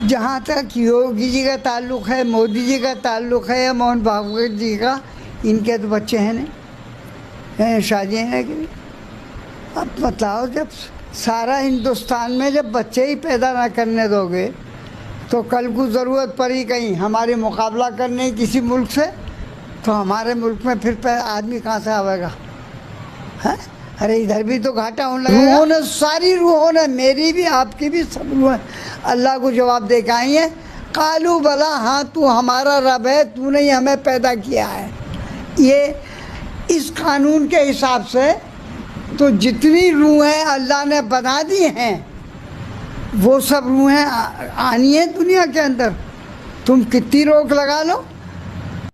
जहाँ तक योगी जी का ताल्लुक़ है, मोदी जी का ताल्लुक़ है या मोहन भागवत जी का, इनके तो बच्चे हैं नहीं, शादियाँ नहीं करी। अब बताओ, जब सारा हिंदुस्तान में जब बच्चे ही पैदा ना करने दोगे तो कल को ज़रूरत पड़ी कहीं हमारे मुकाबला करने किसी मुल्क से, तो हमारे मुल्क में फिर आदमी कहाँ से आवेगा? है? अरे इधर भी तो घाटा होने लगा। रूहों ने, सारी रूहों ने, मेरी भी आपकी भी, सब रूहें अल्लाह को जवाब दे के आई हैं, कालू भला हाँ तू हमारा रब है, तूने ही हमें पैदा किया है। ये इस कानून के हिसाब से तो जितनी रूहें अल्लाह ने बना दी हैं वो सब रूहें आनी है दुनिया के अंदर, तुम कितनी रोक लगा लो।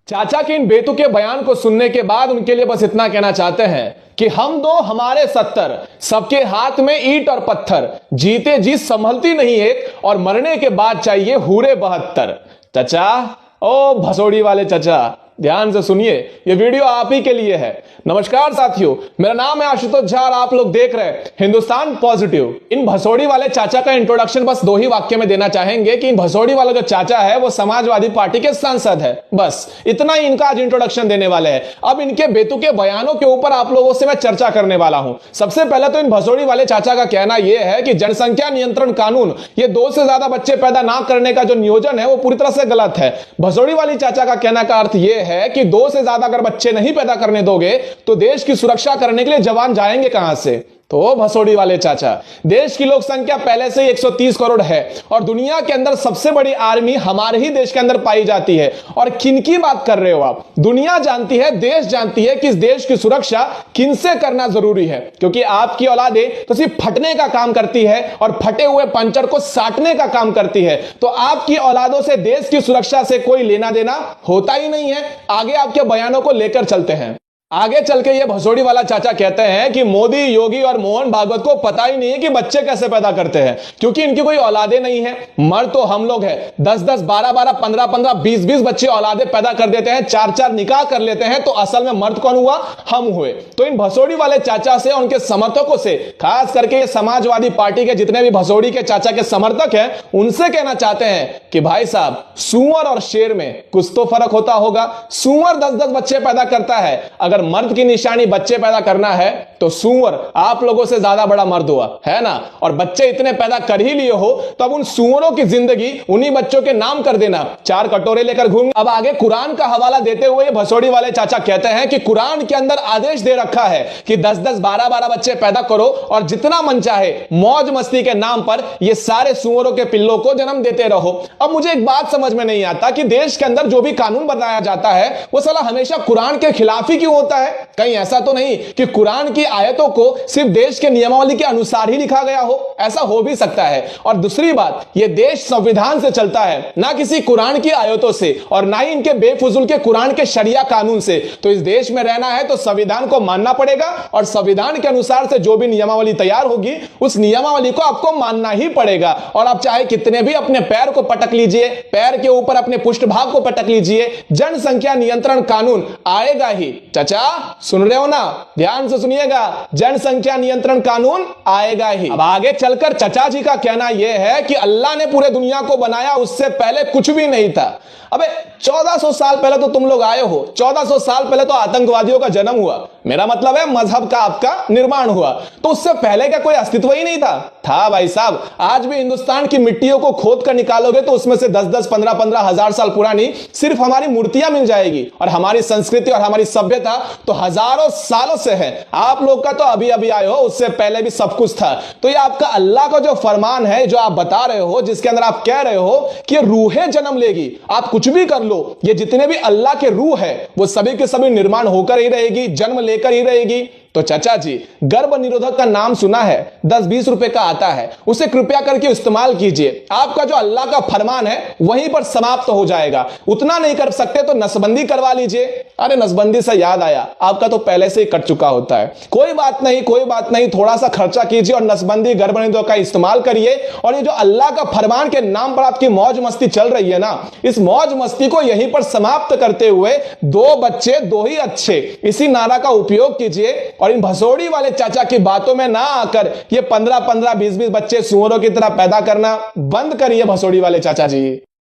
चाचा के इन बेतुके बयान को सुनने के बाद उनके लिए बस इतना कहना चाहते हैं कि हम दो हमारे 70, सबके हाथ में ईंट और पत्थर, जीते जी संभलती नहीं एक, और मरने के बाद चाहिए हूरे 72। चाचा, ओ भसोड़ी वाले चाचा, ध्यान से सुनिए, ये वीडियो आप ही के लिए है। नमस्कार साथियों, मेरा नाम है आशुतोष झा और आप लोग देख रहे हैं हिंदुस्तान पॉजिटिव। इन भसोड़ी वाले चाचा का इंट्रोडक्शन बस 2 ही वाक्य में देना चाहेंगे कि इन भसोड़ी वाला जो चाचा है वो समाजवादी पार्टी के सांसद है। बस इतना ही इनका आज इंट्रोडक्शन देने वाले हैं। अब इनके बेतुके बयानों के ऊपर आप लोगों से मैं चर्चा करने वाला हूं। सबसे पहले तो इन भसोड़ी वाले चाचा का कहना यह है कि जनसंख्या नियंत्रण कानून, ये 2 से ज्यादा बच्चे पैदा ना करने का जो नियोजन है वो पूरी तरह से गलत है। भसोड़ी वाली चाचा का कहने का अर्थ यह है कि 2 से ज्यादा अगर बच्चे नहीं पैदा करने दोगे तो देश की सुरक्षा करने के लिए जवान जाएंगे कहां से? तो भसोड़ी वाले चाचा, देश की लोक संख्या पहले से 130 करोड़ है और दुनिया के अंदर सबसे बड़ी आर्मी हमारे ही देश के अंदर पाई जाती है। और किन की बात कर रहे हो आप? दुनिया जानती है, देश जानती है कि इस देश की सुरक्षा किनसे करना जरूरी है, क्योंकि आपकी औलादें तो सिर्फ फटने का काम करती है और फटे हुए पंचर को साटने का काम करती है। तो आपकी औलादों से देश की सुरक्षा से कोई लेना देना होता ही नहीं है। आगे आपके बयानों को लेकर चलते हैं। आगे चल के ये भसोड़ी वाला चाचा कहते हैं कि मोदी, योगी और मोहन भागवत को पता ही नहीं है कि बच्चे कैसे पैदा करते हैं, क्योंकि इनकी कोई औलादे नहीं है। मर्द तो हम लोग हैं, 10-10, 12-12, 15-15, 20-20 बच्चे औलादे पैदा कर देते हैं, 4-4 निकाह कर लेते हैं। तो असल में मर्द कौन हुआ? हम हुए। तो इन भसोड़ी वाले चाचा से, उनके समर्थकों से, खास करके ये समाजवादी पार्टी के जितने भी भसोड़ी के चाचा के समर्थक हैं, उनसे कहना चाहते हैं कि भाई साहब, सुअर और शेर में कुछ तो फर्क होता होगा। सुअर 10-10 बच्चे पैदा करता है, अगर मर्द की निशानी बच्चे पैदा करना है तो सुअर आप लोगों से ज्यादा बड़ा मर्द हुआ है ना। और बच्चे इतने पैदा कर ही लिए हो तो अब उन सुअरों की जिंदगी उन्हीं बच्चों के नाम कर देना, 4 कटोरे लेकर घूम। अब आगे कुरान का हवाला देते हुए भसोड़ी वाले चाचा कहते हैं कि कुरान के अंदर आदेश दे रखा है कि 10-10, 12-12 बच्चे पैदा करो और जितना मन चाहे मौज मस्ती के नाम पर ये सारे सुअरों के पिल्लों को जन्म देते रहो। अब मुझे एक बात समझ में नहीं आता कि देश के अंदर जो भी कानून बनाया जाता है वो साला हमेशा कुरान के खिलाफ ही क्यों होता है? कहीं ऐसा तो नहीं कि कुरान की आयतों को सिर्फ देश के नियमावली के अनुसार ही लिखा गया हो? ऐसा हो भी सकता है। और दूसरी बात, यह देश संविधान से चलता है, ना किसी कुरान की आयतों से और ना ही इनके बेफुजुल के कुरान के शरिया कानून से। तो इस देश में रहना है तो संविधान को मानना पड़ेगा और संविधान के अनुसार से जो भी नियमावली तैयार होगी उस नियमावली को आपको मानना ही पड़ेगा। और आप चाहे कितने भी अपने पैर को पटक लीजिए, पैर के ऊपर अपने पुष्ठभाग को पटक लीजिए, जनसंख्या नियंत्रण कानून आएगा ही। चाचा सुन रहे हो ना? ध्यान से सुनिएगा, जनसंख्या नियंत्रण कानून आएगा ही। अब आगे चलकर चाचा जी का कहना यह है कि अल्लाह ने पूरे दुनिया को बनाया, उससे पहले कुछ भी नहीं था। अबे 1400 साल पहले तो तुम लोग आए हो, 1400 साल पहले तो आतंकवादियों का जन्म हुआ, मेरा मतलब है मजहब का आपका निर्माण हुआ। तो उससे पहले का कोई अस्तित्व ही नहीं था भाई साहब। आज भी हिंदुस्तान की मिट्टियों को खोद कर निकालोगे तो उसमें से 10-10, 15-15 हजार साल पुरानी सिर्फ हमारी मूर्तियां मिल जाएगी। और हमारी संस्कृति और हमारी सभ्यता तो हजारों सालों से है। आप लोग का तो अभी अभी आए हो, उससे पहले भी सब कुछ था। तो ये आपका अल्लाह का जो फरमान है, जो आप बता रहे हो, जिसके अंदर आप कह रहे हो कि रूहें जन्म लेगी, आप कुछ भी कर लो, ये जितने भी अल्लाह के रूह है वो सभी के सभी निर्माण होकर ही रहेगी, जन्म लेकर ही रहेगी। तो चाचा जी, गर्भ निरोधक का नाम सुना है, 10-20 रुपए का आता है, उसे कृपया करके इस्तेमाल कीजिए। आपका जो अल्लाह का फरमान है वहीं पर समाप्त हो जाएगा। उतना नहीं कर सकते तो नसबंदी करवा लीजिए। अरे नसबंदी से याद आया, आपका तो पहले से ही कट चुका होता है। कोई बात नहीं, कोई बात नहीं, थोड़ा सा खर्चा कीजिए और नसबंदी, गर्भ निरोधक का इस्तेमाल करिए। और ये जो अल्लाह का फरमान के नाम पर आपकी मौज मस्ती चल रही है ना, इस मौज मस्ती को यहीं पर समाप्त करते हुए 2 बच्चे 2 ही अच्छे, इसी नारा का उपयोग कीजिए और इन भसोड़ी वाले चाचा की बातों में ना आकर ये 15-15, 20-20 बच्चे सुअरों की तरह पैदा करना बंद करिए भसोड़ी वाले चाचा जी।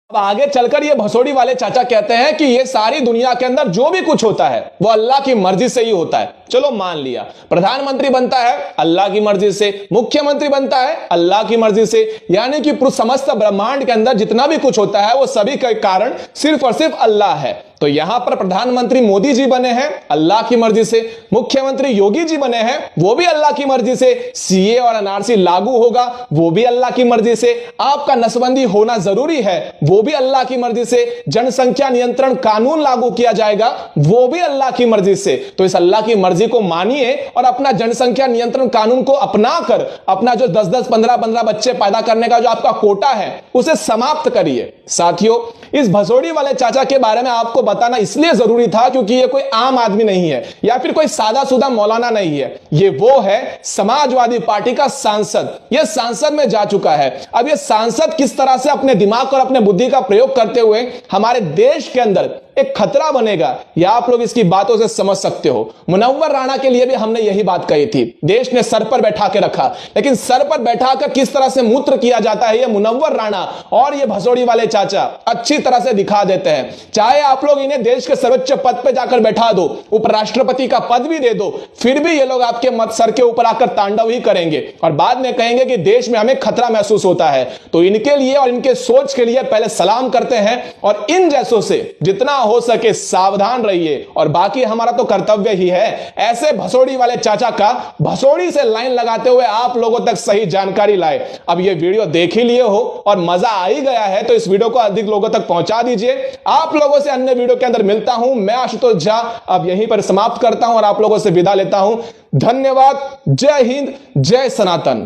अब आगे चलकर ये भसोड़ी वाले चाचा कहते हैं कि ये सारी दुनिया के अंदर जो भी कुछ होता है वो अल्लाह की मर्जी से ही होता है। चलो मान लिया, प्रधानमंत्री बनता है अल्लाह की मर्जी से, मुख्यमंत्री बनता है अल्लाह की मर्जी से, यानी कि समस्त ब्रह्मांड के अंदर जितना भी कुछ होता है वो सभी का कारण सिर्फ और सिर्फ अल्लाह है। तो यहां पर प्रधानमंत्री मोदी जी बने हैं अल्लाह की मर्जी से, मुख्यमंत्री योगी जी बने हैं वो भी अल्लाह की मर्जी से, सीए और एनआरसी लागू होगा वो भी अल्लाह की मर्जी से, आपका नसबंदी होना जरूरी है वो भी अल्लाह की मर्जी से, जनसंख्या नियंत्रण कानून लागू किया जाएगा वो भी अल्लाह की मर्जी से। तो इस अल्लाह की मर्जी को मानिए और अपना जनसंख्या नियंत्रण कानून को अपनाकर अपना जो 10-10, 15-15 बच्चे पैदा करने का जो आपका कोटा है उसे समाप्त करिए। साथियों, इस भसोड़ी वाले चाचा के बारे में आपको बताना इसलिए जरूरी था क्योंकि ये कोई आम आदमी नहीं है या फिर कोई सादा सुदा मौलाना नहीं है, ये वो है समाजवादी पार्टी का सांसद। ये सांसद में जा चुका है। अब ये सांसद किस तरह से अपने दिमाग और अपने बुद्धि का प्रयोग करते हुए हमारे देश के अंदर एक खतरा बनेगा, या आप लोग इसकी बातों से समझ सकते हो। मुनव्वर राणा के लिए भी हमने यही बात कही थी, देश ने सर पर बैठा के रखा, लेकिन सर पर बैठाकर किस तरह से मूत्र किया जाता है ये मुनव्वर राणा और ये भसोड़ी वाले चाचा अच्छी तरह से दिखा देते हैं। चाहे आप लोग इन्हें देश के सर्वोच्च पद पर जाकर बैठा दो, उपराष्ट्रपति का पद भी दे दो, फिर भी ये लोग आपके सर के ऊपर आकर तांडव ही करेंगे और बाद में कहेंगे कि देश में हमें खतरा महसूस होता है। तो इनके लिए और इनके सोच के लिए पहले सलाम करते हैं और इन जैसों से जितना हो सके सावधान रहिए। और बाकी हमारा तो कर्तव्य ही है ऐसे भसोड़ी वाले चाचा का भसोड़ी से लाइन लगाते हुए आप लोगों तक सही जानकारी लाए। अब ये वीडियो देख ही लिए हो और मजा आ ही गया है तो इस वीडियो को अधिक लोगों तक पहुंचा दीजिए। आप लोगों से अन्य वीडियो के अंदर मिलता हूं। मैं आशुतोष झा अब यहीं पर समाप्त करता हूं और आप लोगों से विदा लेता हूं। धन्यवाद। जय हिंद, जय सनातन।